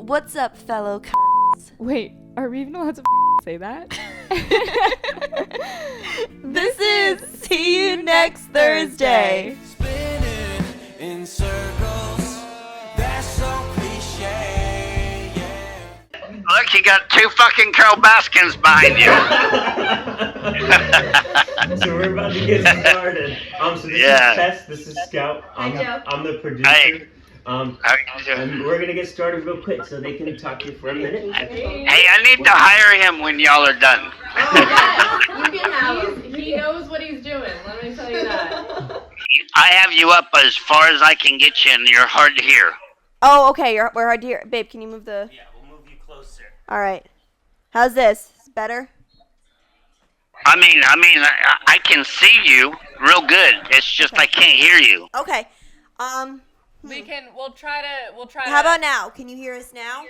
What's up, fellow cunts? Wait, are we even allowed to say that? This is See You Next Thursday. Spinning in circles, that's so cliche, yeah. Look, you got two fucking Carole Baskins behind you. So we're about to get started. So this is Tess, this is Scout. I'm the producer. Hey. And we're gonna get started real quick so they can talk to you for a minute. Hey, I need to hire him when y'all are done. You can have him. He knows what he's doing. Let me tell you that. I have you up as far as I can get you, and you're hard to hear. Oh, okay. We're hard to hear. Babe, can you move the... Yeah, we'll move you closer. All right. How's this? Better? I mean, I can see you real good. It's just I can't hear you. Okay. We'll try to. How about now? Can you hear us now?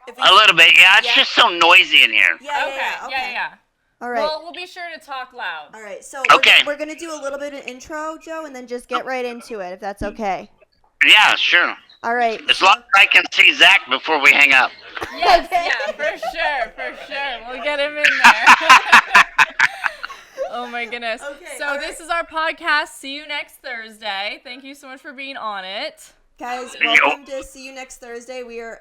A little bit, yeah. It's just so noisy in here. Yeah. All right. Well, we'll be sure to talk loud. All right. So Okay. we're going to do a little bit of intro, Joe, and then just get right into it, if that's okay. Yeah, sure. All right. As long as I can see Zach before we hang up. Yes, yeah, for sure. We'll get him in there. Oh my goodness. Okay, so this is our podcast. See you next Thursday. Thank you so much for being on it. Guys, welcome to See You Next Thursday. We are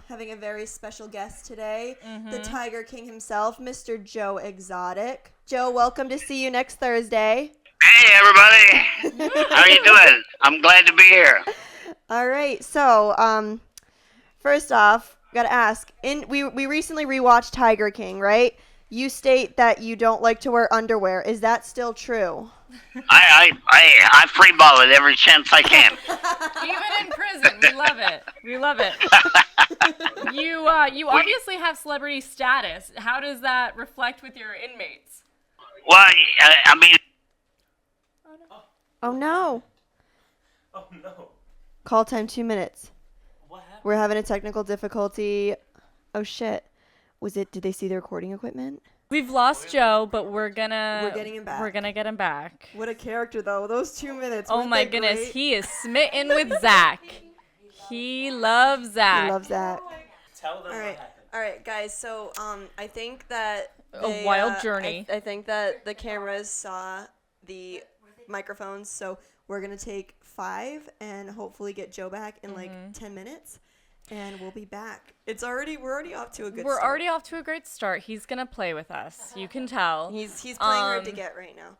having a very special guest today, the Tiger King himself, Mr. Joe Exotic. Joe, welcome to See You Next Thursday. Hey, everybody. How you doing? I'm glad to be here. All right, so first off, gotta ask. We recently rewatched Tiger King, right? You state that you don't like to wear underwear. Is that still true? I free ball it every chance I can. Even in prison, we love it. You obviously have celebrity status. How does that reflect with your inmates? Well, I mean. Oh no. Oh no. Call time 2 minutes. What happened? We're having a technical difficulty. Oh shit. Did they see the recording equipment? We've lost Joe, but we're getting him back. We're gonna get him back. What a character though. Those 2 minutes. Oh my goodness, great? he is smitten with Zach. He loves Zach. He loves that. Tell them what happened. All right, guys. So I think that A wild journey. I think that the cameras saw the microphones, so we're gonna take 5 and hopefully get Joe back in like 10 minutes. And we'll be back. We're already off to a good start. We're already off to a great start. He's gonna play with us. You can tell. He's playing hard to get right now.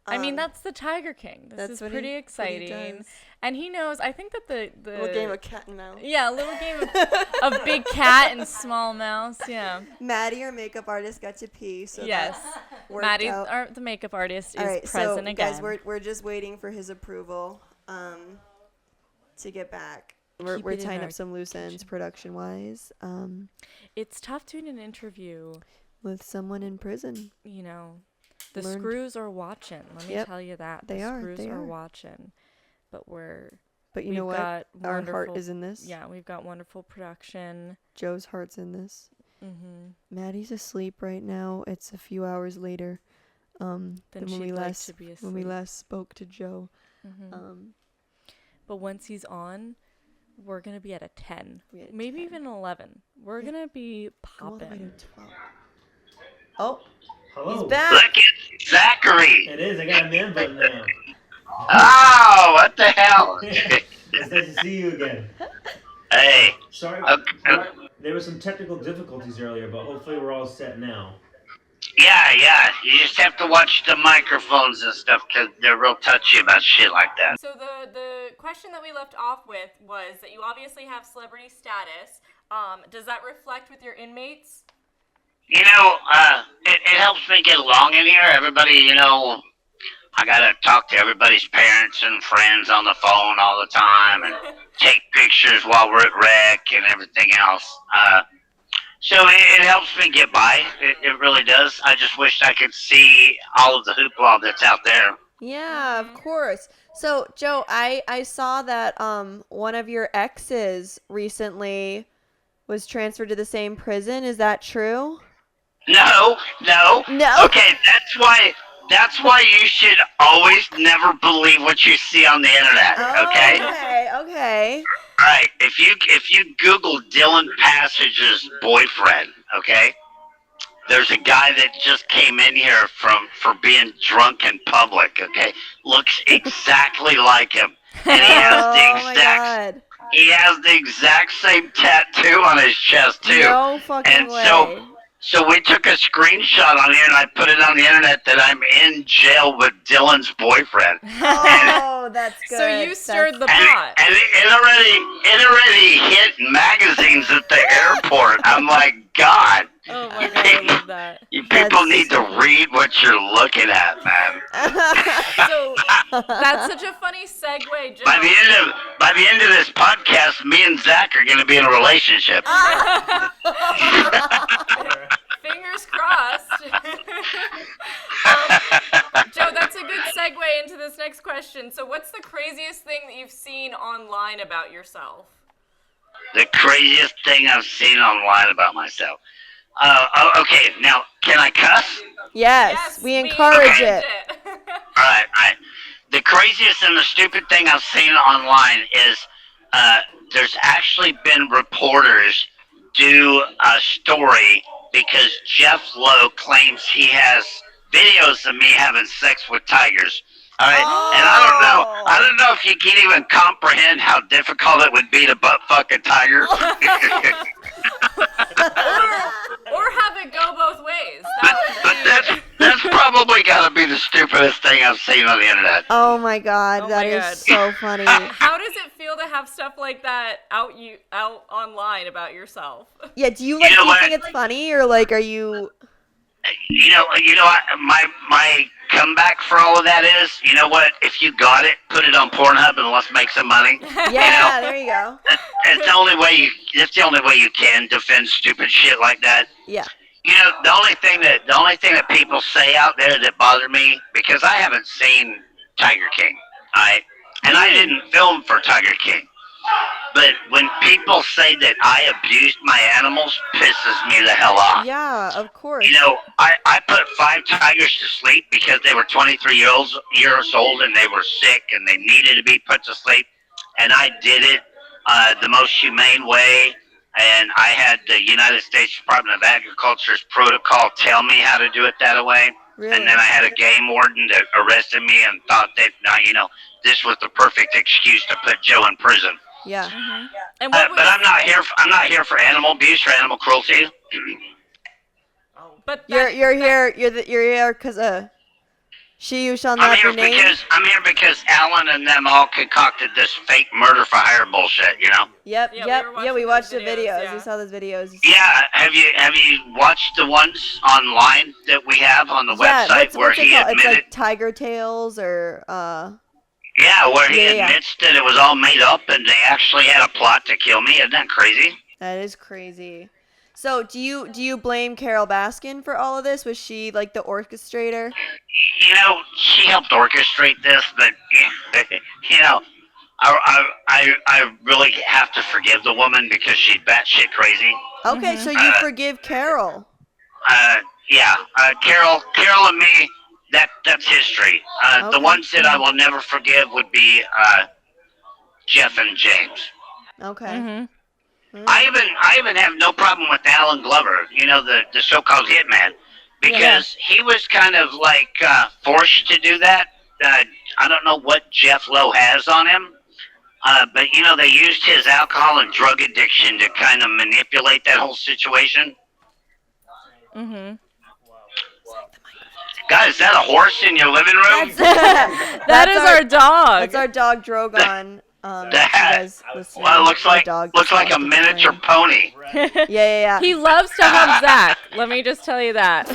I mean, that's the Tiger King. This is pretty exciting. And he knows, I think that the little game of cat and mouse. Yeah, a little game of big cat and small mouse. Yeah. Maddie, our makeup artist, got to pee. So yes. Maddie, the makeup artist, is present again. Guys, we're just waiting for his approval to get back. We're tying up some loose ends production-wise. It's tough doing an interview with someone in prison. You know, the screws are watching. Let me tell you that. The screws are watching. But you know what? Our heart is in this. Yeah, we've got wonderful production. Joe's heart's in this. Maddie's asleep right now. It's a few hours later than when we last spoke to Joe. But once he's on, we're going to be at a 10. Maybe even 11. We're going to be popping. Oh, hello. Look He's back. at Zachary. It is. I got a man button now. Oh, what the hell? It's nice to see you again. Hey. Sorry. There were some technical difficulties earlier, but hopefully we're all set now. Yeah. You just have to watch the microphones and stuff because they're real touchy about shit like that. So the question that we left off with was that you obviously have celebrity status. Does that reflect with your inmates? You know, it helps me get along in here. Everybody, you know, I gotta talk to everybody's parents and friends on the phone all the time and take pictures while we're at rec and everything else. So it helps me get by. It really does. I just wish I could see all of the hoopla that's out there. Yeah, of course. So, Joe, I saw that one of your exes recently was transferred to the same prison. Is that true? No. No. Okay, that's why That's why you should always never believe what you see on the internet. Okay. Okay. All right. If you Google Dylan Passage's boyfriend, okay, there's a guy that just came in here for being drunk in public. Okay, looks exactly like him, and he has the exact same tattoo on his chest too. No fucking way. So we took a screenshot on here and I put it on the internet that I'm in jail with Dylan's boyfriend. Oh, that's good. So you stirred the pot. And it already hit magazines at the airport. I'm like, God. Oh my God, I love that. You people need to read what you're looking at, man. So that's such a funny segue, Joe. By the end of this podcast, me and Zach are going to be in a relationship. Fingers crossed. Joe, that's a good segue into this next question. So what's the craziest thing that you've seen online about yourself? The craziest thing I've seen online about myself. Okay, now, can I cuss? Yes, we encourage it. All right. The craziest and the stupid thing I've seen online is there's actually been reporters do a story because Jeff Lowe claims he has videos of me having sex with tigers. All right, and I don't know if you can even comprehend how difficult it would be to butt fuck a tiger. or have it go both ways. But that's probably got to be the stupidest thing I've seen on the internet. Oh my God, that is so funny. How does it feel to have stuff like that out online about yourself? Yeah, do you think it's funny, or like, are you? My comeback for all of that is, you know what? If you got it, put it on Pornhub and let's make some money. Yeah, there you go. It's the only way you can defend stupid shit like that. Yeah. You know, the only thing that people say out there that bother me, because I haven't seen Tiger King, alright? And I didn't film for Tiger King. But when people say that I abused my animals, pisses me the hell off. Yeah, of course. You know, I put 5 tigers to sleep because they were 23 years old and they were sick and they needed to be put to sleep. And I did it the most humane way. And I had the United States Department of Agriculture's protocol tell me how to do it that way. Really? And then I had a game warden that arrested me and thought that, this was the perfect excuse to put Joe in prison. Yeah. Mm-hmm. And but I'm not here for animal abuse or animal cruelty. But you're here because she you shall not be named. I'm here because Alan and them all concocted this fake murder for hire bullshit. You know. Yep. We watched the videos. Yeah. We saw those videos. Yeah. Have you watched the ones online that we have on the website where he admitted? It's like Tiger Tales or Yeah, where he admits that it was all made up and they actually had a plot to kill me. Isn't that crazy? That is crazy. So, do you blame Carole Baskin for all of this? Was she like the orchestrator? She helped orchestrate this, but I really have to forgive the woman because she's batshit crazy. Okay, so you forgive Carole. Carole and me. That's history. The ones that I will never forgive would be Jeff and James. Okay. Mm-hmm. I even have no problem with Alan Glover, the so-called hitman, because he was kind of like forced to do that. I don't know what Jeff Lowe has on him, but they used his alcohol and drug addiction to kind of manipulate that whole situation. Mm-hmm. Guys, is that a horse in your living room? That is our dog. That's our dog Drogon. It looks like a miniature pony. Yeah. He loves to hug Zach. Let me just tell you that.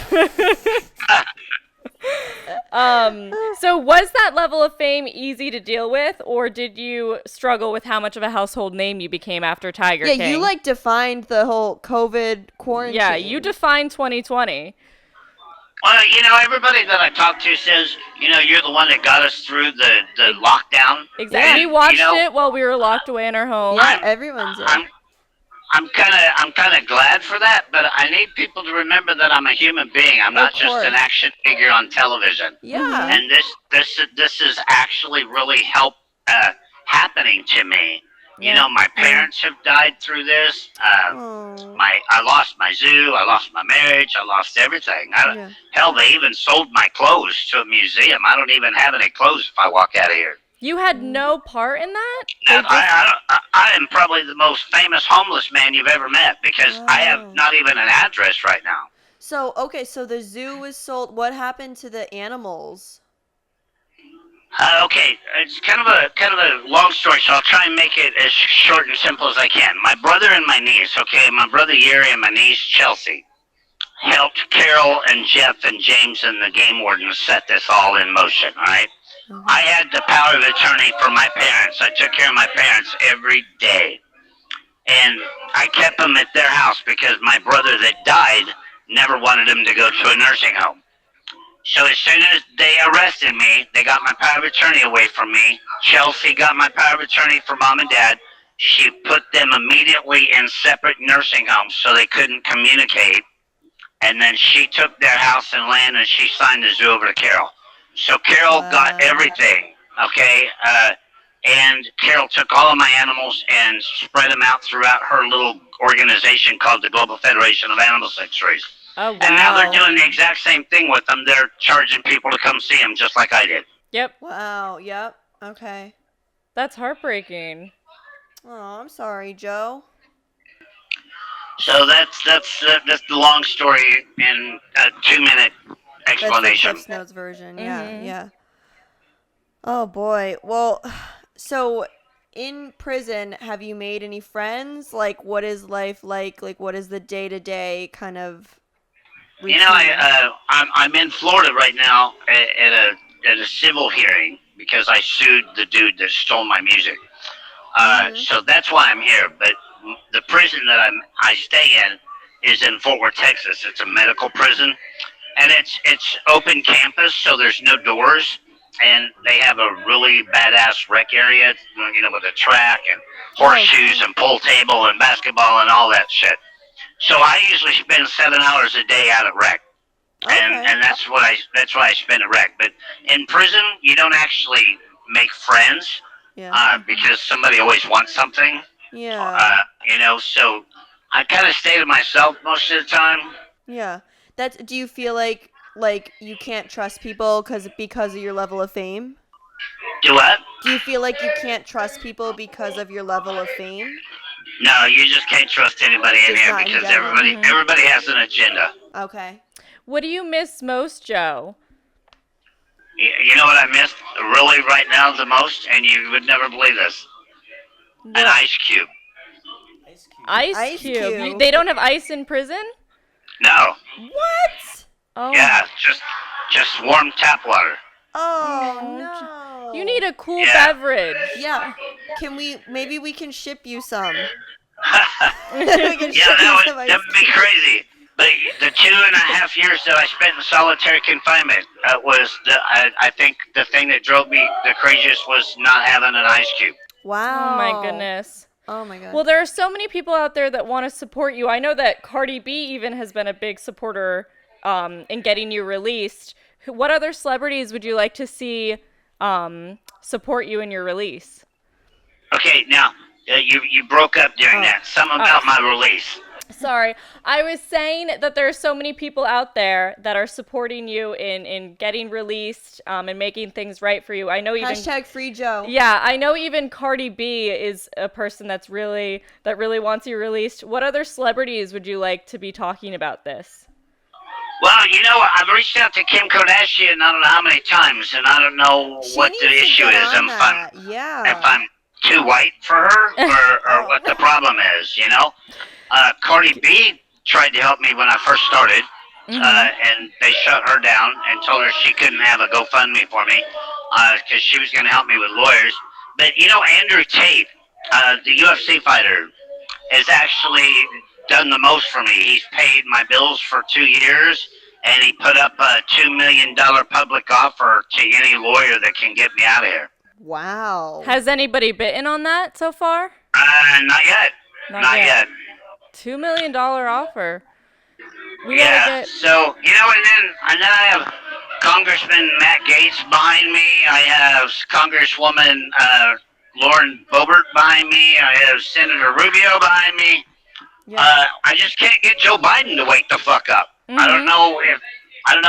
So was that level of fame easy to deal with, or did you struggle with how much of a household name you became after Tiger King? Yeah, you defined the whole COVID quarantine. Yeah, you defined 2020. Well, everybody that I talk to says, you're the one that got us through the lockdown. Exactly. We watched it while we were locked away in our home. Yeah, everyone did. I'm kind of glad for that, but I need people to remember that I'm a human being. I'm not just an action figure on television. Yeah. And this is actually really happening to me. You know, my parents have died through this. I lost my zoo. I lost my marriage. I lost everything. Hell, they even sold my clothes to a museum. I don't even have any clothes if I walk out of here. You had no part in that? I am probably the most famous homeless man you've ever met because I have not even an address right now. So, okay, so the zoo was sold. What happened to the animals? Okay, it's kind of a long story, so I'll try and make it as short and simple as I can. My brother and my niece, my brother Yuri and my niece Chelsea, helped Carole and Jeff and James and the game wardens set this all in motion, all right? I had the power of attorney for my parents. I took care of my parents every day. And I kept them at their house because my brother that died never wanted them to go to a nursing home. So as soon as they arrested me, they got my power of attorney away from me. Chelsea got my power of attorney for mom and dad. She put them immediately in separate nursing homes so they couldn't communicate. And then she took their house and land and she signed the zoo over to Carole. So Carole got everything, and Carole took all of my animals and spread them out throughout her little organization called the Global Federation of Animal Sanctuaries. Oh, wow. And now they're doing the exact same thing with them. They're charging people to come see them just like I did. Yep. Wow, yep, okay. That's heartbreaking. Oh, I'm sorry, Joe. So that's the long story in a 2-minute explanation. That's the Cliff Notes version. Yeah. Oh boy. Well, so in prison, have you made any friends? Like, what is life like? Like, what is the day-to-day kind of routine? You know, I'm in Florida right now at a civil hearing because I sued the dude that stole my music. So that's why I'm here. But the prison that I stay in is in Fort Worth, Texas. It's a medical prison. And it's open campus, so there's no doors, and they have a really badass rec area, you know, with a track and horseshoes and pool table and basketball and all that shit. So I usually spend 7 hours a day out at rec, and that's what I spend at rec. But in prison, you don't actually make friends, because somebody always wants something. Yeah. You know, so I kind of stay to myself most of the time. Yeah. Do you feel like you can't trust people because of your level of fame? Do what? Do you feel like you can't trust people because of your level of fame? No, you just can't trust anybody in here because everybody has an agenda. Okay. What do you miss most, Joe? You know what I miss really right now the most, and you would never believe this? What? An ice cube. Ice cube? They don't have ice in prison? No. What? Oh. Yeah, just warm tap water. Oh, no. You need a cool beverage. Yeah. Maybe we can ship you some. That would be crazy. But the 2.5 years that I spent in solitary confinement was, I think, the thing that drove me the craziest was not having an ice cube. Wow. Oh, my goodness. Oh, my God. Well, there are so many people out there that want to support you. I know that Cardi B even has been a big supporter in getting you released. What other celebrities would you like to see support you in your release? Okay, now, you broke up during that. Some about my release. Sorry. I was saying that there are so many people out there that are supporting you in getting released and making things right for you. I know even #FreeJoe. Yeah, I know even Cardi B is a person that really wants you released. What other celebrities would you like to be talking about this? Well, you know, I've reached out to Kim Kardashian I don't know how many times, and I don't know what the issue is. If I'm too white for her or what the problem is, you know? Cardi B tried to help me when I first started, and they shut her down and told her she couldn't have a GoFundMe for me because she was going to help me with lawyers. But, you know, Andrew Tate, the UFC fighter, has actually done the most for me. He's paid my bills for 2 years, and he put up a $2 million public offer to any lawyer that can get me out of here. Wow. Has anybody bitten on that so far? Not yet. Not yet. $2 million offer. We Yeah. gotta get. So and then I have Congressman Matt Gaetz behind me. I have Congresswoman Lauren Boebert behind me. I have Senator Rubio behind me. Yeah. I just can't get Joe Biden to wake the fuck up. Mhm. I don't know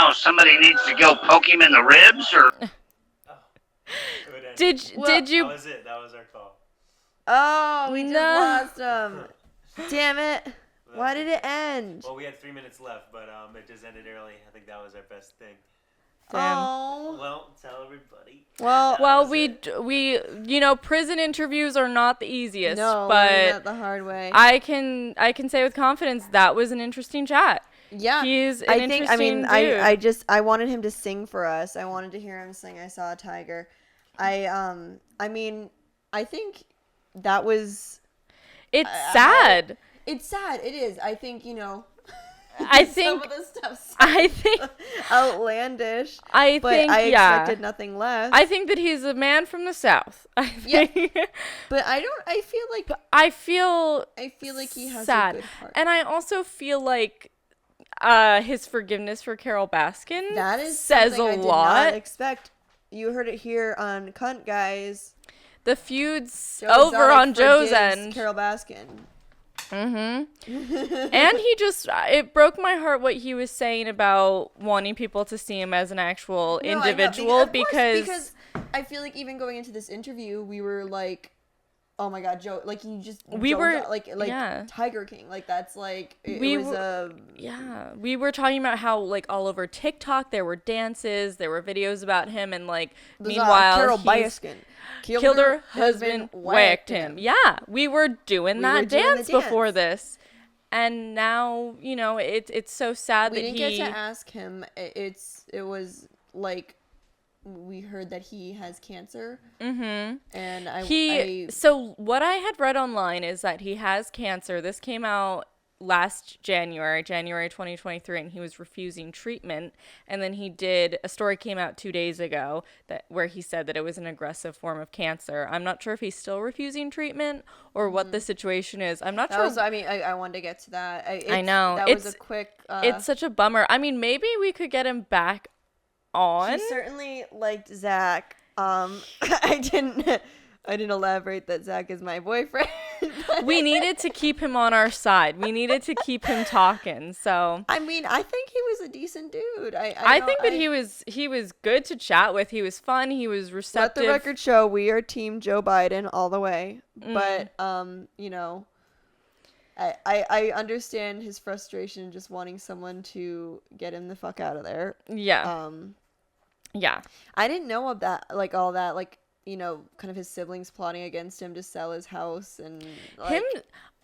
if somebody needs to go poke him in the ribs or. Did you? That was it. That was our call. Oh, we just No. lost him. Damn it. Why did it end? Well, we had 3 minutes left, but it just ended early. I think that was our best thing. Damn. Oh. Well, tell everybody. Well, we prison interviews are not the easiest, No, but learning that the hard way. I can say with confidence that was an interesting chat. Yeah. He's an interesting dude. I wanted him to sing for us. I wanted to hear him sing I Saw a Tiger. I think that was It's sad. it's sad. It is. I think, I some think of the stuff's I think outlandish. I But think I yeah. expected nothing less. I think that he's a man from the South. I think But I feel like he has sad. a good heart. And I also feel like his forgiveness for Carole Baskin That is says something a I did lot. not expect. You heard it here on Cunt Guys. The feud's Joe over Exotic on Joe's forgives end. Carole Baskin. Mm-hmm. And it broke my heart what he was saying about wanting people to see him as an actual No, I know, individual of course, because I feel like even going into this interview, we were like, "Oh my God, Joe!" Like he just We were- like yeah. Tiger King. Like that's like We was were- we were talking about how like all over TikTok there were dances, there were videos about him, and like meanwhile Carole he's Baskin killed her husband, whacked him. Yeah, we were doing that dance before this, and now it's so sad We that didn't he. get to ask him. It was like we heard that he has cancer. Mm-hmm. And So what I had read online is that he has cancer. This came out last January 2023, and he was refusing treatment. And then a story came out 2 days ago where he said that it was an aggressive form of cancer. I'm not sure if he's still refusing treatment or what the situation is. I'm not sure. I wanted to get to that. I know. That was a quick. It's such a bummer. I mean, maybe we could get him back on. He certainly liked Zach. I didn't elaborate that Zach is my boyfriend. We needed to keep him on our side. We needed to keep him talking. So I mean, I think he was a decent dude. I think that he was good to chat with. He was fun. He was Let receptive. the record show we are Team Joe Biden all the way. But I understand his frustration just wanting someone to get him the fuck out of there. Yeah. Yeah. I didn't know of that, like all that, like kind of his siblings plotting against him to sell his house and like,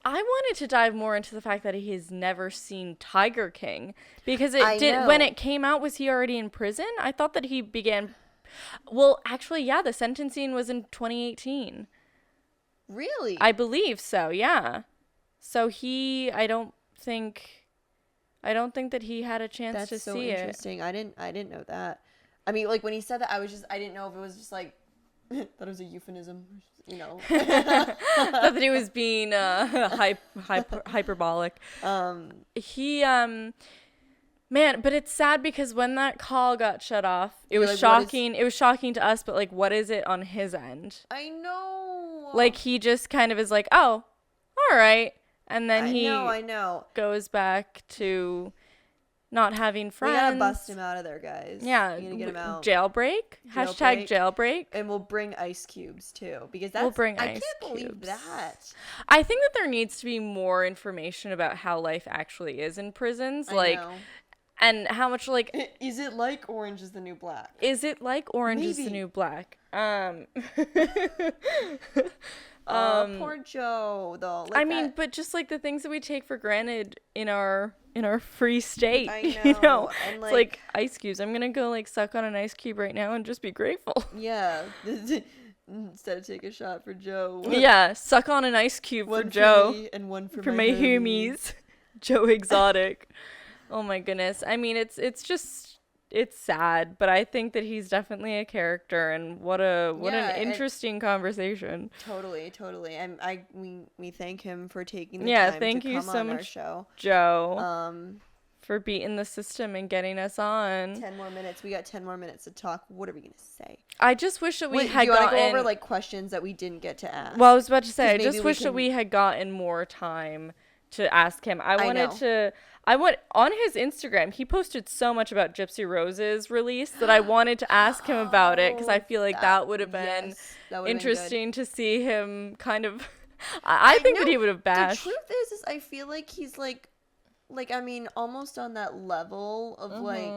I wanted to dive more into the fact that he has never seen Tiger King because know. when it came out, was he already in prison? I thought that he began. Well, actually, yeah, the sentencing was in 2018. Really? I believe so. Yeah. So I don't think that he had a chance to so see it. interesting. I didn't know that. I mean, like when he said that, I didn't know if it was just like that it was a euphemism, Not that he was being hyperbolic. Man, but it's sad because when that call got shut off, it was shocking. It was shocking to us, but like, what is it on his end? I know. Like he just kind of is like, oh, all right, and then I know. goes back to not having friends. We gotta bust him out of there, guys. Yeah, we gotta get him out. Jailbreak. Hashtag jailbreak. And we'll bring ice cubes too, because We'll bring I ice can't believe cubes. that. I think that there needs to be more information about how life actually is in prisons, I know. and how much like Is it like Orange is the New Black? is it like Orange is the Maybe. New Black? Poor Joe, though. Like I mean, but just like the things that we take for granted in our free state, I you know, know, and, it's like- like ice cubes. I'm gonna go like suck on an ice cube right now and just be grateful. yeah. Instead of take a shot for Joe. Yeah, suck on an ice cube One for Joe. me and one for For my my homies. homies. Joe Exotic. Oh my goodness. I mean, it's just it's sad, but I think that he's definitely a character, and what an interesting conversation. Totally. We thank him for taking the time thank to you come so on much, our show. Joe. For beating the system and getting us on. 10 more minutes. We got 10 more minutes to talk. What are we gonna say? I just wish that we had do you gotten. Go over like questions that we didn't get to ask. Well, I was about to say, I just wish that we had gotten more time to ask him. I want on his Instagram, he posted so much about Gypsy Rose's release that I wanted to ask him about it, because I feel like that would have been interesting to see him kind of. I think that he would have bashed. The truth is I feel like he's like I mean, almost on that level of like,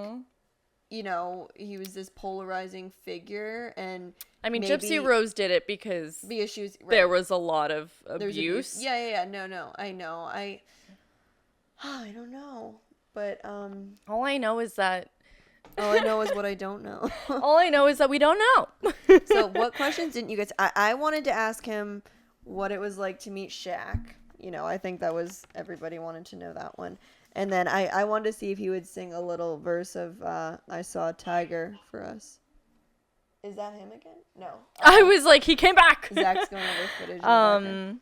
you know, he was this polarizing figure, and I mean, Gypsy Rose did it because issues, right. There was a lot of abuse. Yeah. No. I know. I don't know, but all I know is that. All I know is what I don't know. All I know is that we don't know. So, what questions didn't you get? I wanted to ask him what it was like to meet Shaq. You know, I think that was, everybody wanted to know that one. And then I wanted to see if he would sing a little verse of I Saw a Tiger for us. Is that him again? No. I was like, he came back. Zach's going over footage.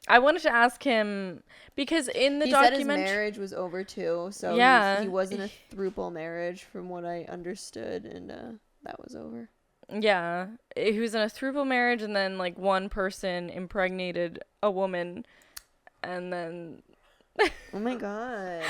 I wanted to ask him, because in the documentary, documentary, he said his marriage was over too, so he wasn't a throuple marriage from what I understood, and that was over. Yeah, he was in a throuple marriage, and then like one person impregnated a woman, and then oh my god.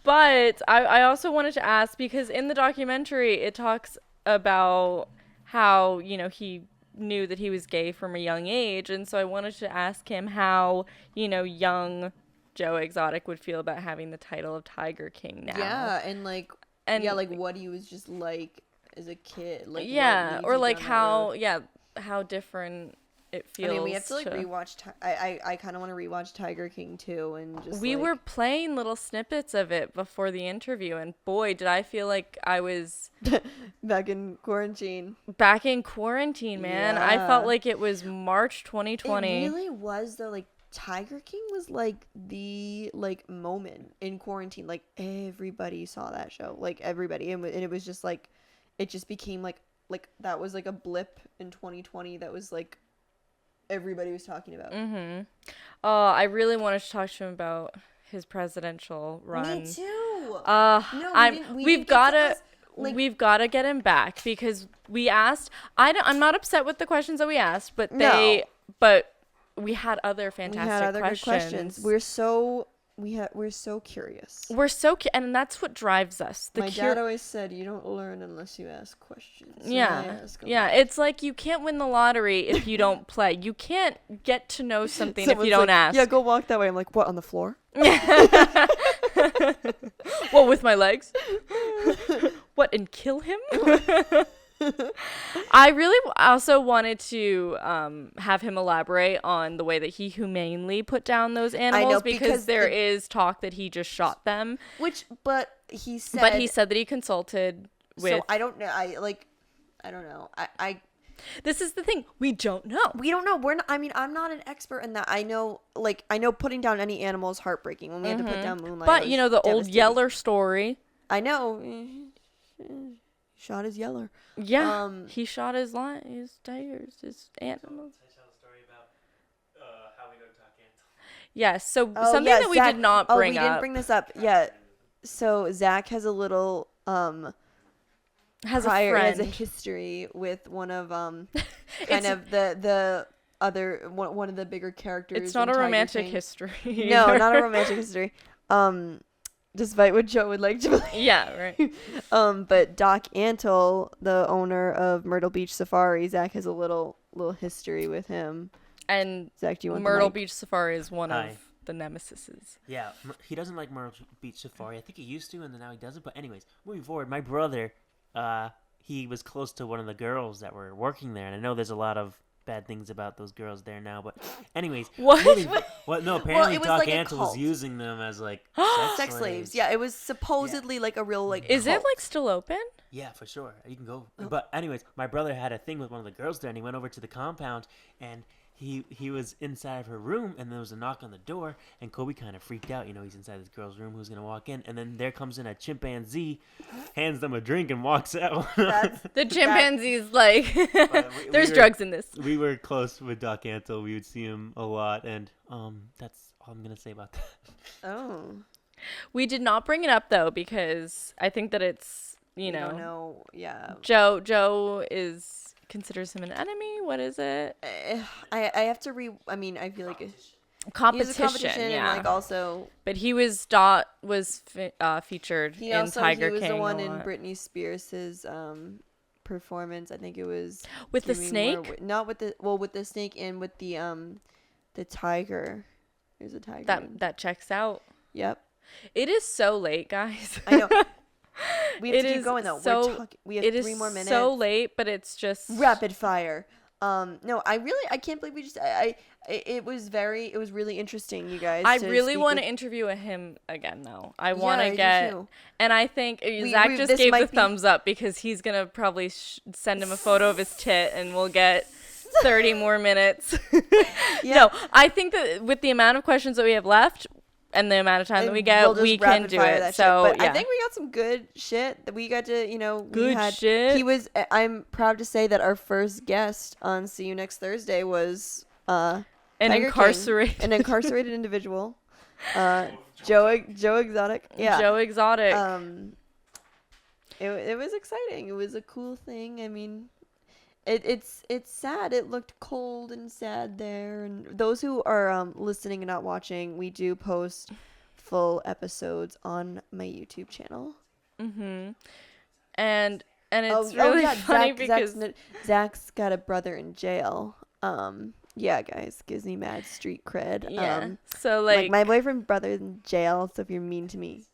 But I also wanted to ask, because in the documentary it talks about how, you know, he knew that he was gay from a young age, and so I wanted to ask him how, you know, young Joe Exotic would feel about having the title of Tiger King now. Yeah, and like what he was just like as a kid, like or like how different it feels. I mean, we have to like rewatch. I kind of want to rewatch Tiger King too, and just. We were playing little snippets of it before the interview, and boy, did I feel like I was back in quarantine. Man. Yeah. I felt like it was March 2020. It really was though. Like Tiger King was like the like moment in quarantine. Like everybody saw that show. Like everybody, and it was just like, it just became like that was like a blip in 2020. That was like. Everybody was talking about. I really wanted to talk to him about his presidential run. Me too. We've gotta get him back, because we asked. I'm not upset with the questions that we asked, but we had other fantastic questions. We're so curious. And that's what drives us. My dad always said, you don't learn unless you ask questions. Yeah. It's like you can't win the lottery if you don't play. You can't get to know something if you don't ask. Yeah, go walk that way. I'm like, what, on the floor? What, with my legs? What, and kill him? I really also wanted to have him elaborate on the way that he humanely put down those animals, because there is talk that he just shot them. But he said that he consulted with. So I don't know. I don't know. This is the thing. We don't know. We don't know. I'm not an expert in that. I know putting down any animal is heartbreaking. When we had to put down Moonlight. But you know the old Yeller story. I know. Shot his Yeller. Yeah, he shot his tigers, his animals. I tell a story about how we know Doc Antle. Yes, so something that we Zach, did not bring up. We didn't bring this up yet. So Zach has a little has a history with one of kind of the other one of the bigger characters. It's not a romantic history. No, not a romantic history. Despite what Joe would like to believe. Yeah, right. But Doc Antle, the owner of Myrtle Beach Safari, Zach has a little history with him. And Zach, do you want Myrtle Beach Safari is one of the nemesises. Yeah, he doesn't like Myrtle Beach Safari. I think he used to, and then now he doesn't. But anyways, moving forward, my brother, he was close to one of the girls that were working there, and I know there's a lot of bad things about those girls there now, but anyways. What? No, apparently Doc like Antle was using them as like sex slaves. Yeah, it was supposedly like a real Is cult. it like still open? Yeah, for sure. You can go. But anyways, my brother had a thing with one of the girls there, and he went over to the compound, and he was inside of her room, and there was a knock on the door, and Kobe kind of freaked out. He's inside this girl's room. Who's gonna walk in? And then there comes in a chimpanzee, hands them a drink, and walks out. The chimpanzee's like, there's were- drugs in this. We were close with Doc Antle. We would see him a lot, and that's all I'm gonna say about that. Oh. We did not bring it up though because I think that it's I don't know. Yeah. Joe considers him an enemy. What is it? I have to I mean, I feel like Competition. he's a competition, yeah. and like also But he was featured he in also Tiger he was King the a one in lot. Britney Spears's performance. I think it was With the Three snake? More not with the snake and with the tiger. There's a tiger. That checks out. Yep. It is so late, guys. I know. We have It to keep is going though. so- We have It 3 is more minutes. so late, but it's just Rapid fire. No, I can't believe we just it was really interesting, you guys. I to really speak want with- to interview him again, though. I want I to do get, too. and I think Zach just this gave the might be- thumbs up because he's gonna probably send him a photo of his tit, and we'll get 30 more minutes. Yeah. No, I think that with the amount of questions that we have left and the amount of time that we get, we'll just we can rapid do fire it. that So shit. But yeah. I think we got some good shit that we got to, we Good had, shit. He was. I'm proud to say that our first guest on See You Next Thursday was an Tiger King, incarcerated, an incarcerated individual, Joe Exotic. Yeah. Joe Exotic. It was exciting. It was a cool thing. I mean, it's sad. It looked cold and sad there. And those who are listening and not watching, we do post full episodes on my YouTube channel. And it's really funny because Zach's got a brother in jail. Yeah, guys, gives me mad street cred. yeah. So Like my boyfriend's brother in jail. So if you're mean to me.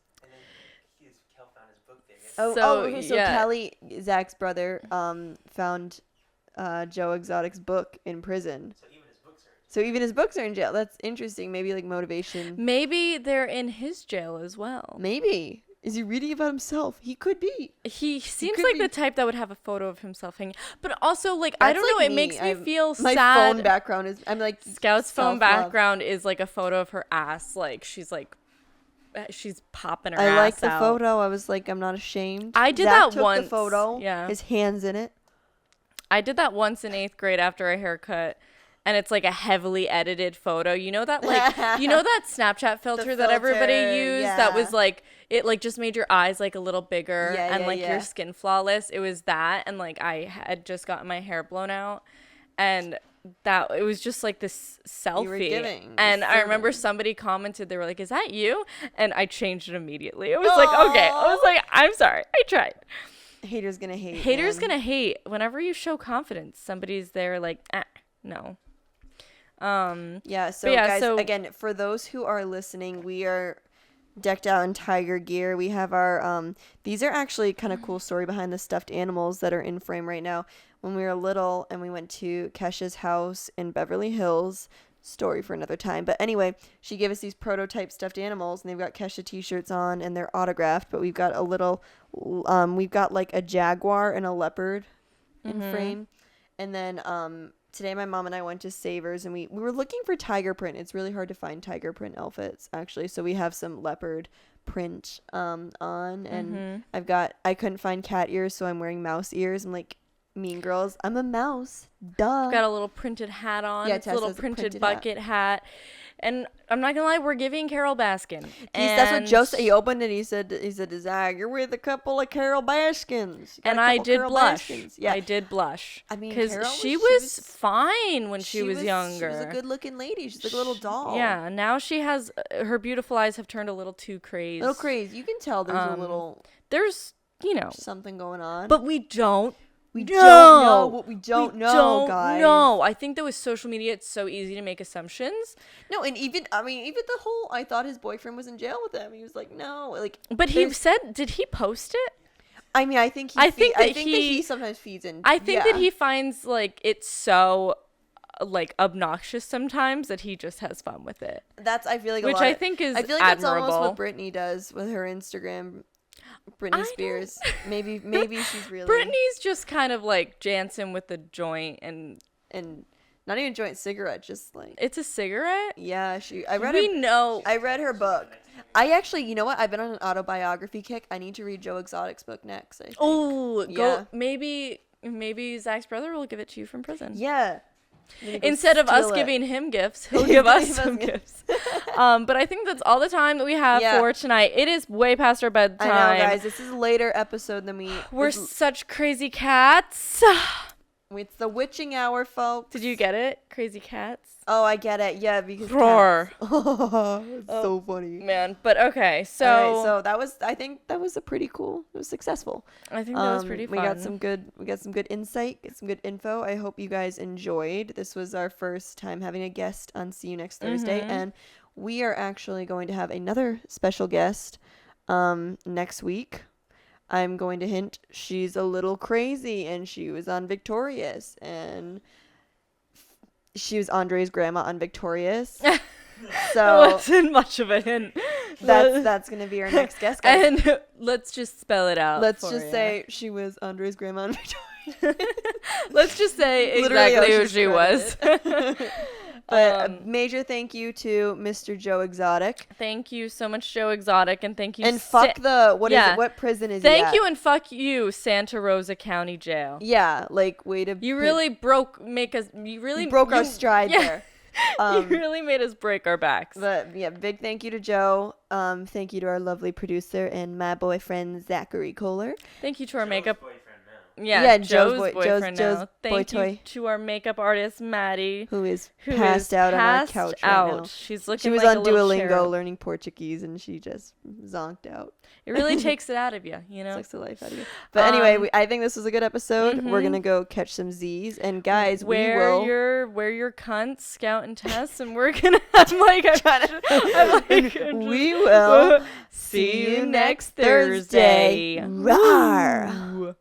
So yeah. Kelly, Zach's brother, found Joe Exotic's book in prison. So even his books are in jail. That's interesting. Maybe like motivation. Maybe they're in his jail as well. Maybe. Is he reading about himself? He could be. He seems could like be. the type that would have a photo of himself hanging. But also, like, I That's don't know. like It makes me feel My sad. phone background is. I'm like. Scout's phone self-love. background is like a photo of her ass. Like, she's popping her I ass like the out. photo. I was like, I'm not ashamed. I did Zach that took once. The photo. Yeah. His hands in it. I did that once in 8th grade after a haircut. And it's like a heavily edited photo. You know that that Snapchat filter that everybody filter, used that yeah. was like it like just made your eyes like a little bigger Yeah, and yeah, like yeah. your skin flawless. It was that, and like I had just gotten my hair blown out, and that it was just like this selfie. And I remember somebody commented, they were like, "Is that you?" And I changed it immediately. It was like, okay. I was like, I'm sorry, I tried. Haters gonna hate. Haters man. gonna hate. Whenever you show confidence, somebody's there like, no. Yeah, so yeah, guys, so- again, for those who are listening, we are decked out in tiger gear. We have our these are actually kind of cool story behind the stuffed animals that are in frame right now. When we were little and we went to Kesha's house in Beverly Hills, story for another time. But anyway, she gave us these prototype stuffed animals, and they've got Kesha t-shirts on, and they're autographed. But we've got a little, we've got like a jaguar and a leopard in frame, and then today my mom and I went to Savers, and we were looking for tiger print. It's really hard to find tiger print outfits actually, so we have some leopard print on, and I couldn't find cat ears, so I'm wearing mouse ears. I'm like Mean Girls, I'm a mouse, duh. Got a little printed hat on. Yeah, It's a Tess little has a printed printed bucket hat. And I'm not gonna lie, we're giving Carole Baskin. That's what Joe said. He opened it. He said, Zach, you're with a couple of Carole Baskins. You got And a I couple did Carole blush. Baskins. Yeah, I did blush. I mean, because Carole she was- was fine when she was younger. She was a good-looking lady. She's like a little doll. Yeah, now she has her beautiful eyes have turned a little too crazy. little crazy. You can tell there's a little There's, something going on. but we don't. we know. don't know what we don't know, guys. No, I think that with social media, it's so easy to make assumptions. No, and even the whole. I thought his boyfriend was in jail with him. He was like, no, like. But he said, did he post it? I mean, I think I think that that he- he sometimes feeds in. I think yeah. that he finds like it's so like obnoxious sometimes that he just has fun with it. That's I feel like a Which lot I of- think is I feel like that's almost admirable. what Britney does with her Instagram. I Britney don't- Spears. Maybe she's really Britney's just kind of like Jansen with the joint and and Not even joint, cigarette, just like. It's a cigarette? Yeah, I read her book. I actually, you know what? I've been on an autobiography kick. I need to read Joe Exotic's book next. I think. Oh, Yeah. maybe Zach's brother will give it to you from prison. Yeah. Instead of us steal it. giving him gifts, he'll give us some gifts. But I think that's all the time that we have for tonight. It is way past our bedtime. I know, guys. This is a later episode than We're such crazy cats. It's the witching hour, folks. Did you get it? Crazy cats? Oh, I get it. Yeah, because Roar. It's so funny. Man, but okay, so Alright, so that was, I think that was a pretty cool. It was successful. I think that was pretty fun. We got some good insight, get some good info. I hope you guys enjoyed. This was our first time having a guest on See You Next Thursday, and we are actually going to have another special guest next week. I'm going to hint she's a little crazy, and she was on Victorious, and she was Andre's grandma on Victorious. So it wasn't much of a hint. That's gonna be our next guest, guys. And let's just spell it out. Let's just say she was Andre's grandma on Victorious. Let's just say Literally exactly who Ocean's she was. But a major thank you to Mr. Joe Exotic. Thank you so much, Joe Exotic, and thank you. And fuck what is it? What prison is he at? Thank you and fuck you, Santa Rosa County Jail. Yeah, like way to. You really broke our stride there. You really made us break our backs. But yeah, big thank you to Joe. Thank you to our lovely producer and my boyfriend Zachary Kohler. Thank you to our makeup. Yeah, Joe's boyfriend Joe's now. Thank you to our makeup artist Maddie, who is passed out on our couch right now. She's looking. She was like on a little Duolingo cherub. learning Portuguese, and she just zonked out. It really takes it out of you, you know. Sucks the life out of you. But anyway, I think this was a good episode. We're gonna go catch some Z's, and guys, wear your cunts, Scout and Tess, and we're gonna have we will see you next Thursday. Rawr.